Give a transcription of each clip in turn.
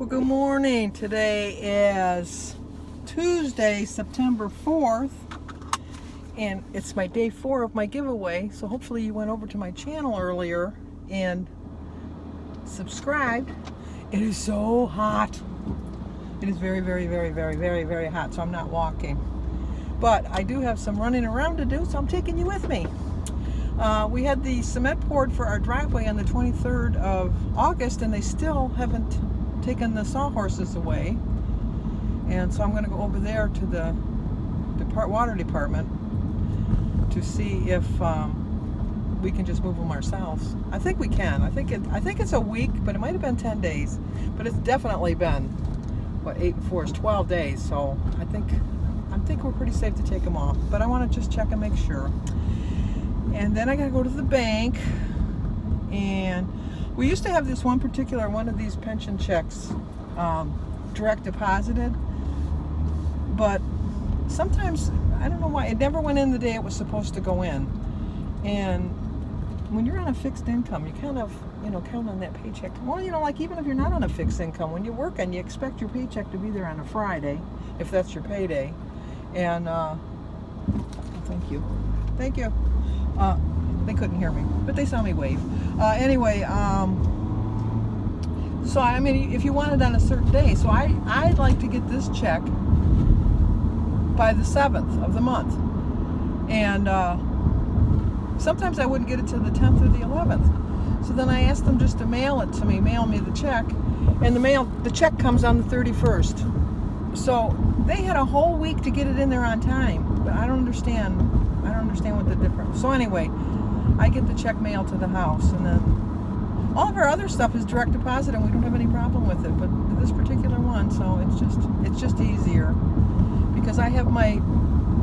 Well, good morning. Today is Tuesday, September 4th, and it's my day 4 of my giveaway. So hopefully you went over to my channel earlier and subscribed. It is so hot. It is very, very, very, very, very, very hot, so I'm not walking. But I do have some running around to do, so I'm taking you with me. We had the cement poured for our driveway on the 23rd of August, and they still haven't taken the sawhorses away. And so I'm going to go over there to the water department to see if we can just move them ourselves. I think we can. I think it's a week, but it might have been 10 days. But it's definitely been, what, 8 and 4 is 12 days. So I think we're pretty safe to take them off. But I want to just check and make sure. And then I got to go to the bank, and we used to have this one of these pension checks direct deposited, but sometimes, I don't know why, it never went in the day it was supposed to go in. And when you're on a fixed income, you kind of, count on that paycheck. Well, like even if you're not on a fixed income, when you're working, you expect your paycheck to be there on a Friday, if that's your payday. And, thank you. They couldn't hear me, but they saw me wave. Anyway, so I mean, if you want it on a certain day, so I'd like to get this check by the 7th of the month. And sometimes I wouldn't get it to the 10th or the 11th. So then I asked them just to mail it to me, mail me the check, and the check comes on the 31st. So they had a whole week to get it in there on time, but I don't understand what the difference. So anyway, I get the check mailed to the house, and then all of our other stuff is direct deposit, and we don't have any problem with it. But this particular one, so it's just easier because I have my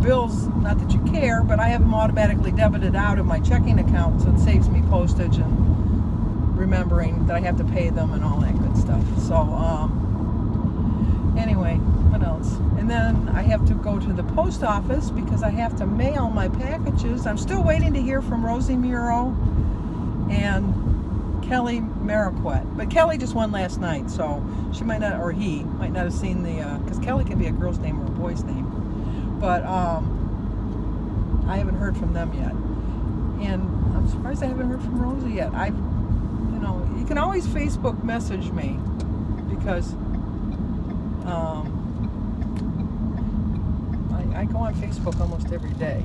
bills. Not that you care, but I have them automatically debited out of my checking account, so it saves me postage and remembering that I have to pay them and all that good stuff. So anyway, what else? And then I have to go to the post office because I have to mail my packages. I'm still waiting to hear from Rosie Muro and Kelly Mariquette. But Kelly just won last night, so she might not, or he might not have seen the, because Kelly can be a girl's name or a boy's name. But I haven't heard from them yet. And I'm surprised I haven't heard from Rosie yet. You can always Facebook message me because I go on Facebook almost every day.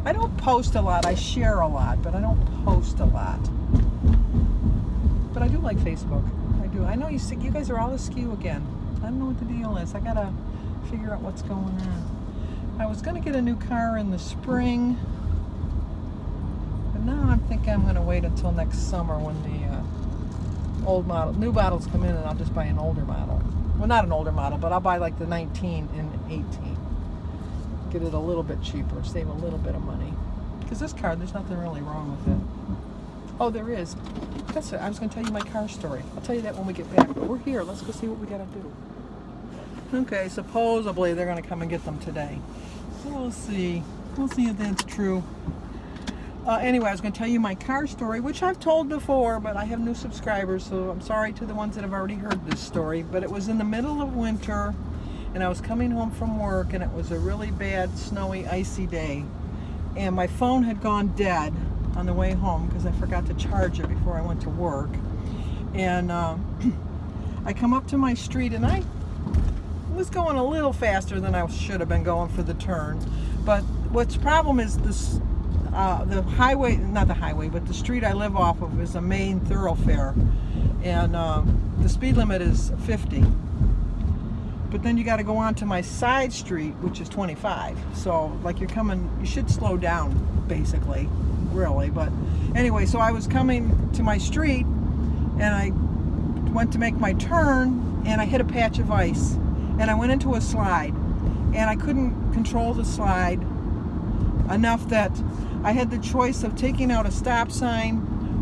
I don't post a lot. I share a lot, but I don't post a lot. But I do like Facebook. I do. I know you guys are all askew again. I don't know what the deal is. I gotta figure out what's going on. I was gonna get a new car in the spring, but now I'm thinking I'm gonna wait until next summer when the new models come in, and I'll just buy an older model. Well, not an older model, but I'll buy like the 19 and 18. Get it a little bit cheaper, save a little bit of money. Because this car, there's nothing really wrong with it. Oh, there is. That's it. I was going to tell you my car story. I'll tell you that when we get back. But we're here. Let's go see what we got to do. Okay, supposedly they're going to come and get them today. We'll see. We'll see if that's true. Anyway, I was going to tell you my car story, which I've told before, but I have new subscribers, so I'm sorry to the ones that have already heard this story. But it was in the middle of winter, and I was coming home from work, and it was a really bad, snowy, icy day. And my phone had gone dead on the way home because I forgot to charge it before I went to work. And I come up to my street, and I was going a little faster than I should have been going for the turn. But what's the problem is this. The highway, not the highway, but the street I live off of is a main thoroughfare, and the speed limit is 50. But then you got to go on to my side street, which is 25. So like you should slow down, basically, really. But anyway, so I was coming to my street, and I went to make my turn, and I hit a patch of ice, and I went into a slide, and I couldn't control the slide enough that I had the choice of taking out a stop sign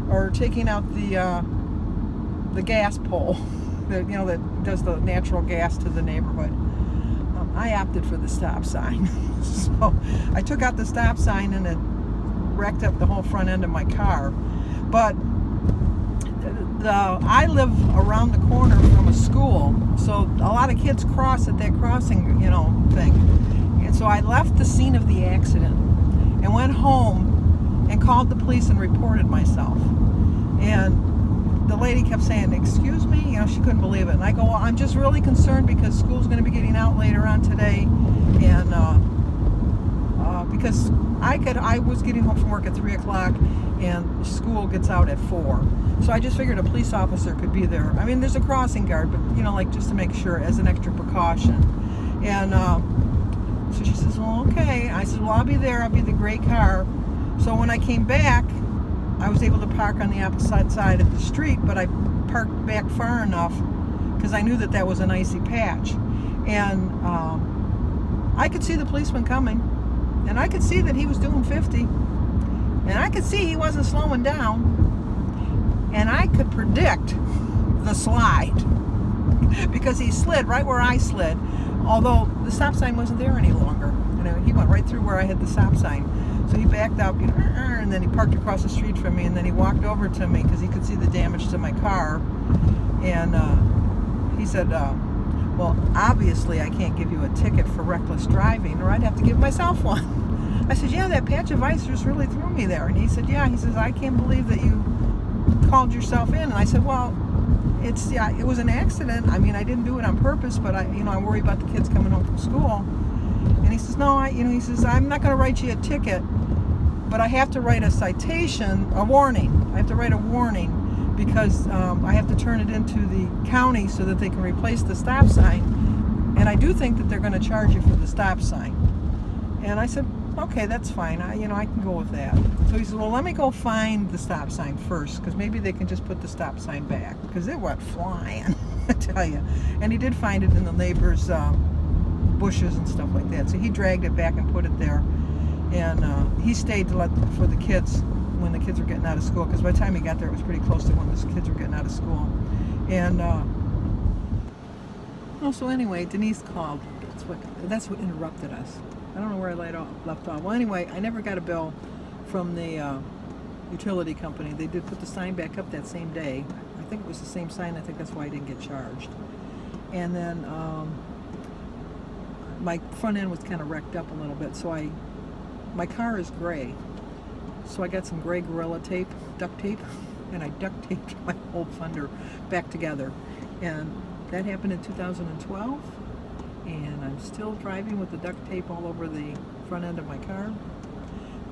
or taking out the gas pole that does the natural gas to the neighborhood. I opted for the stop sign. So I took out the stop sign, and it wrecked up the whole front end of my car. But I live around the corner from a school, so a lot of kids cross at that crossing, thing. And so I left the scene of the accident and went home and called the police and reported myself. And the lady kept saying, "Excuse me," she couldn't believe it. And I go, "Well, I'm just really concerned because school's going to be getting out later on today, and because I was getting home from work at 3 o'clock, and school gets out at 4. So I just figured a police officer could be there. I mean, there's a crossing guard, but like just to make sure as an extra precaution." And so she says, "Well, okay." I said, "Well, I'll be there. I'll be the gray car." So when I came back, I was able to park on the opposite side of the street, but I parked back far enough because I knew that was an icy patch. And I could see the policeman coming, and I could see that he was doing 50, and I could see he wasn't slowing down, and I could predict the slide because he slid right where I slid, although the stop sign wasn't there any longer. He went right through where I had the stop sign. So he backed up, and then he parked across the street from me, and then he walked over to me because he could see the damage to my car. And he said, "Well, obviously I can't give you a ticket for reckless driving, or I'd have to give myself one." I said, "Yeah, that patch of ice just really threw me there." And he said, "Yeah." He says, "I can't believe that you called yourself in." And I said, "Well, it was an accident. I mean, I didn't do it on purpose, but I worry about the kids coming home from school." And he says, "No, he says, I'm not going to write you a ticket, but I have to write a citation, a warning. I have to write a warning because I have to turn it into the county so that they can replace the stop sign. And I do think that they're going to charge you for the stop sign." And I said, "Okay, that's fine. I can go with that." So he said, "Well, let me go find the stop sign first, because maybe they can just put the stop sign back," because it went flying, I tell you. And he did find it in the neighbor's bushes and stuff like that. So he dragged it back and put it there. And he stayed for the kids when the kids were getting out of school, because by the time he got there, it was pretty close to when the kids were getting out of school. And so anyway, Denise called. That's what interrupted us. I don't know where I left off. Well, anyway, I never got a bill from the utility company. They did put the sign back up that same day. I think it was the same sign. I think that's why I didn't get charged. And then my front end was kind of wrecked up a little bit, so my car is gray. So I got some gray Gorilla tape, duct tape, and I duct taped my whole fender back together. And that happened in 2012. And I'm still driving with the duct tape all over the front end of my car.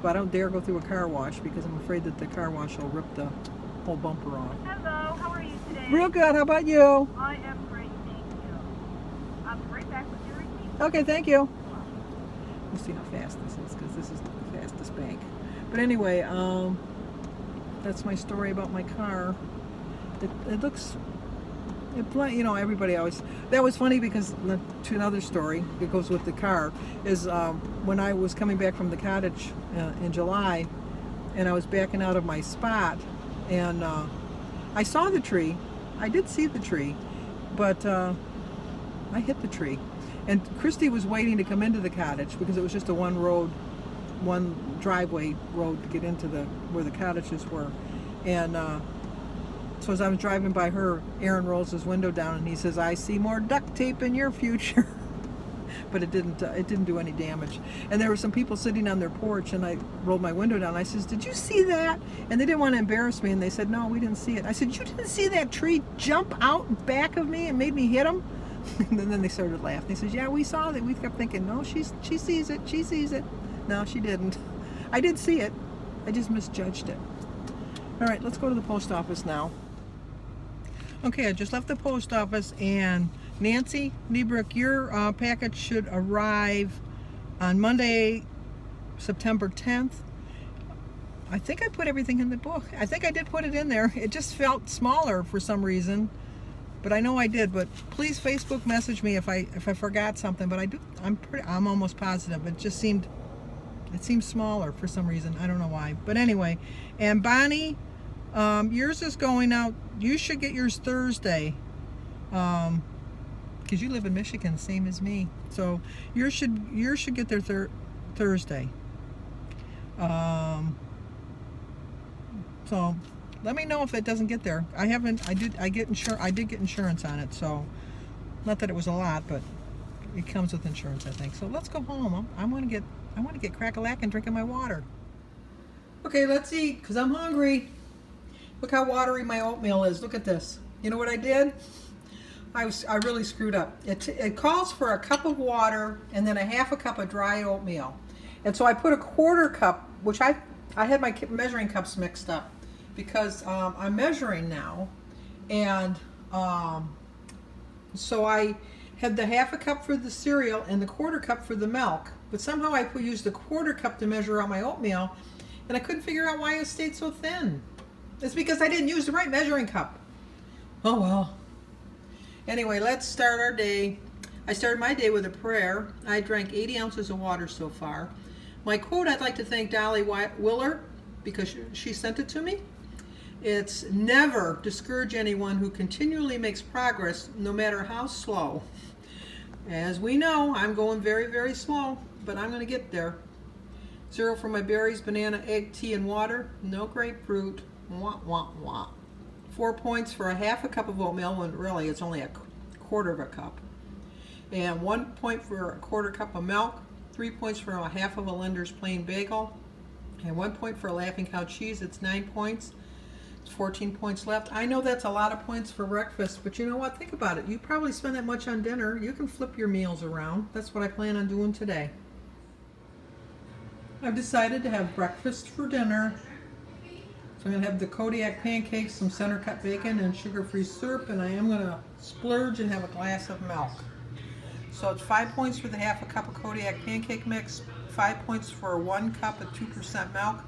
But I don't dare go through a car wash because I'm afraid that the car wash will rip the whole bumper off. Hello, how are you today? Real good. How about you? I am great, thank you. I'll be right back with your receipt. Okay, thank you. We'll see how fast this is, because this is the fastest bank. But anyway, that's my story about my car. It looks... everybody always... That was funny because, to another story that goes with the car, is when I was coming back from the cottage in July, and I was backing out of my spot, and I saw the tree. I did see the tree, but I hit the tree. And Christy was waiting to come into the cottage because it was just a one driveway road to get into where the cottages were. And so as I was driving by her, Aaron rolls his window down and he says, "I see more duct tape in your future." But it didn't do any damage. And there were some people sitting on their porch, and I rolled my window down. I says, "Did you see that?" And they didn't want to embarrass me, and they said, "No, we didn't see it." I said, "You didn't see that tree jump out back of me and made me hit him?" And then they started laughing. They said, "Yeah, we saw that." We kept thinking, "No, she sees it. She sees it." No, she didn't. I did see it. I just misjudged it. All right, let's go to the post office now. Okay, I just left the post office, and Nancy Niebrook, your package should arrive on Monday, September 10th. I think I put everything in the book. I think I did put it in there. It just felt smaller for some reason, but I know I did. But please Facebook message me if I forgot something. But I'm almost positive. It seemed smaller for some reason. I don't know why. But anyway, and Bonnie, yours is going out. You should get yours Thursday, because you live in Michigan, same as me. So yours should get there Thursday. So let me know if it doesn't get there. I did get insurance on it, so not that it was a lot, but it comes with insurance, I think. So let's go home. I want to get crack-a-lack and drinking my water. Okay, let's eat, because I'm hungry. Look how watery my oatmeal is. Look at this. You know what I did? I really screwed up. It calls for a cup of water and then a half a cup of dry oatmeal. And so I put a quarter cup, which I had my measuring cups mixed up because I'm measuring now. And so I had the half a cup for the cereal and the quarter cup for the milk. But somehow I used the quarter cup to measure out my oatmeal, and I couldn't figure out why it stayed so thin. It's because I didn't use the right measuring cup. Oh well. Anyway, let's start our day. I started my day with a prayer. I drank 80 ounces of water so far. My quote, I'd like to thank Dolly Willer because she sent it to me. It's never discourage anyone who continually makes progress, no matter how slow. As we know, I'm going very, very slow, but I'm going to get there. 0 for my berries, banana, egg, tea, and water. No grapefruit. Wah, wah, wah. 4 points for a half a cup of oatmeal when really it's only a quarter of a cup. And 1 point for a quarter cup of milk. 3 points for a half of a Linder's plain bagel. And 1 point for a Laughing Cow cheese. It's 9 points. It's 14 points left. I know that's a lot of points for breakfast, but you know what? Think about it. You probably spend that much on dinner. You can flip your meals around. That's what I plan on doing today. I've decided to have breakfast for dinner. So I'm going to have the Kodiak pancakes, some center cut bacon, and sugar-free syrup, and I am going to splurge and have a glass of milk. So it's 5 points for the half a cup of Kodiak pancake mix, 5 points for 1 cup of 2% milk,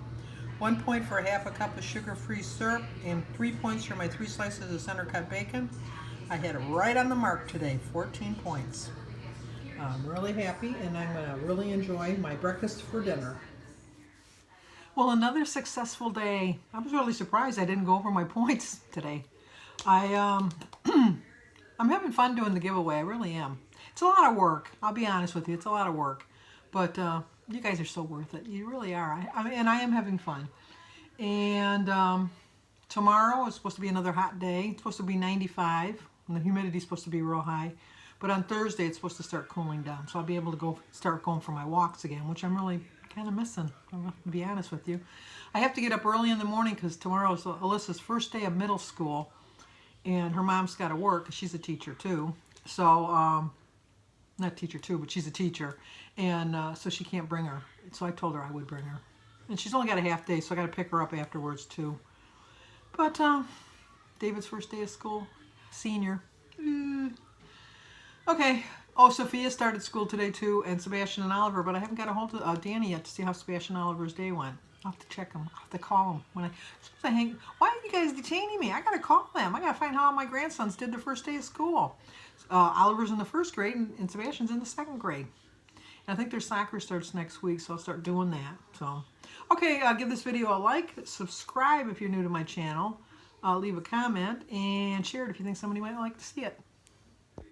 1 point for a half a cup of sugar-free syrup, and 3 points for my 3 slices of center cut bacon. I had it right on the mark today, 14 points. I'm really happy, and I'm going to really enjoy my breakfast for dinner. Well, another successful day. I was really surprised I didn't go over my points today. I'm having fun doing the giveaway. I really am. It's a lot of work. I'll be honest with you. It's a lot of work. But you guys are so worth it. You really are. And I am having fun. And tomorrow is supposed to be another hot day. It's supposed to be 95. And the humidity is supposed to be real high. But on Thursday, it's supposed to start cooling down. So I'll be able to start going for my walks again, which I'm really kind of missing, I'm going to be honest with you. I have to get up early in the morning because tomorrow is Alyssa's first day of middle school, and her mom's got to work because she's a teacher too. So, not teacher too, but she's a teacher, and so she can't bring her. So I told her I would bring her. And she's only got a half day, so I got to pick her up afterwards too. But David's first day of school, senior. Okay. Oh, Sophia started school today too, and Sebastian and Oliver, but I haven't got a hold of Danny yet to see how Sebastian and Oliver's day went. I'll have to check them. I'll have to call them. Why are you guys detaining me? I got to call them. I got to find out how my grandsons did their first day of school. Oliver's in the 1st grade, and Sebastian's in the 2nd grade. And I think their soccer starts next week, so I'll start doing that. So, okay, give this video a like, subscribe if you're new to my channel, leave a comment, and share it if you think somebody might like to see it.